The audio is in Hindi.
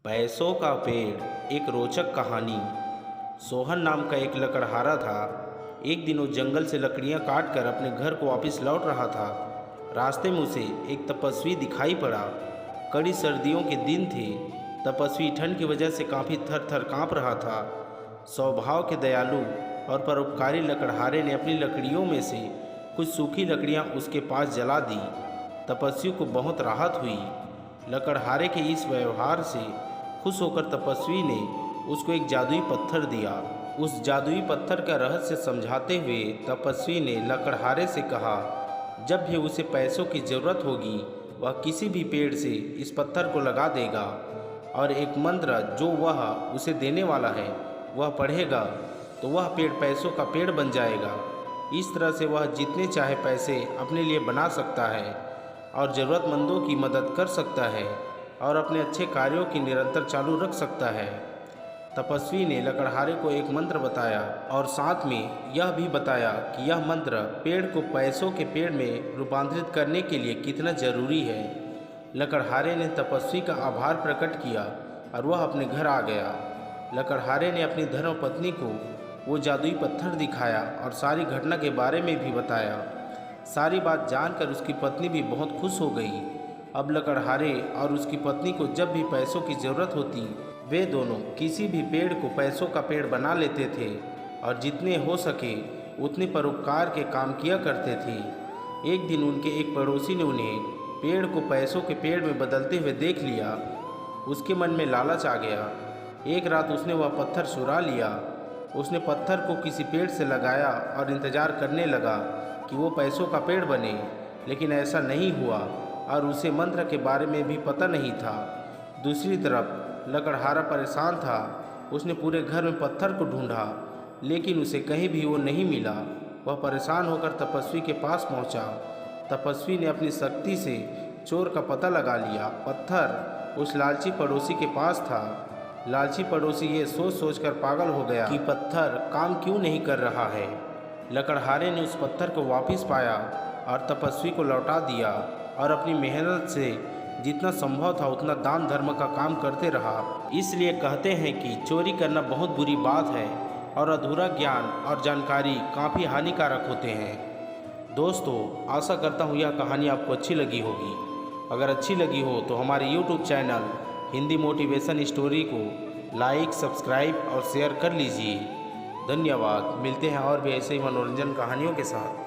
पैसों का पेड़। एक रोचक कहानी। सोहन नाम का एक लकड़हारा था। एक दिन वो जंगल से लकड़ियां काट कर अपने घर को वापस लौट रहा था। रास्ते में उसे एक तपस्वी दिखाई पड़ा। कड़ी सर्दियों के दिन थे। तपस्वी ठंड की वजह से काफ़ी थर थर काँप रहा था। स्वभाव के दयालु और परोपकारी लकड़हारे ने अपनी लकड़ियों में से कुछ सूखी लकड़ियां उसके पास जला दी। तपस्वी को बहुत राहत हुई। लकड़हारे के इस व्यवहार से खुश होकर तपस्वी ने उसको एक जादुई पत्थर दिया। उस जादुई पत्थर का रहस्य समझाते हुए तपस्वी ने लकड़हारे से कहा, जब भी उसे पैसों की ज़रूरत होगी वह किसी भी पेड़ से इस पत्थर को लगा देगा और एक मंत्र जो वह उसे देने वाला है वह पढ़ेगा तो वह पेड़ पैसों का पेड़ बन जाएगा। इस तरह से वह जितने चाहे पैसे अपने लिए बना सकता है और ज़रूरतमंदों की मदद कर सकता है और अपने अच्छे कार्यों की निरंतर चालू रख सकता है। तपस्वी ने लकड़हारे को एक मंत्र बताया और साथ में यह भी बताया कि यह मंत्र पेड़ को पैसों के पेड़ में रूपांतरित करने के लिए कितना जरूरी है। लकड़हारे ने तपस्वी का आभार प्रकट किया और वह अपने घर आ गया। लकड़हारे ने अपनी धर्मपत्नी को वो जादुई पत्थर दिखाया और सारी घटना के बारे में भी बताया। सारी बात जानकर उसकी पत्नी भी बहुत खुश हो गई। अब लकड़हारे और उसकी पत्नी को जब भी पैसों की ज़रूरत होती वे दोनों किसी भी पेड़ को पैसों का पेड़ बना लेते थे और जितने हो सके उतने परोपकार के काम किया करते थे। एक दिन उनके एक पड़ोसी ने उन्हें पेड़ को पैसों के पेड़ में बदलते हुए देख लिया। उसके मन में लालच आ गया। एक रात उसने वह पत्थर चुरा लिया। उसने पत्थर को किसी पेड़ से लगाया और इंतज़ार करने लगा कि वो पैसों का पेड़ बने, लेकिन ऐसा नहीं हुआ और उसे मंत्र के बारे में भी पता नहीं था। दूसरी तरफ लकड़हारा परेशान था। उसने पूरे घर में पत्थर को ढूंढा लेकिन उसे कहीं भी वो नहीं मिला। वह परेशान होकर तपस्वी के पास पहुंचा। तपस्वी ने अपनी शक्ति से चोर का पता लगा लिया। पत्थर उस लालची पड़ोसी के पास था। लालची पड़ोसी ये सोच सोचकर पागल हो गया कि पत्थर काम क्यों नहीं कर रहा है। लकड़हारे ने उस पत्थर को वापस पाया और तपस्वी को लौटा दिया और अपनी मेहनत से जितना संभव था उतना दान धर्म का काम करते रहा। इसलिए कहते हैं कि चोरी करना बहुत बुरी बात है और अधूरा ज्ञान और जानकारी काफ़ी हानिकारक होते हैं। दोस्तों, आशा करता हूँ यह कहानी आपको अच्छी लगी होगी। अगर अच्छी लगी हो तो हमारे YouTube channel Hindi motivation story को लाइक, सब्सक्राइब और शेयर कर लीजिए। धन्यवाद। मिलते हैं और भी ऐसे ही मनोरंजन कहानियों के साथ।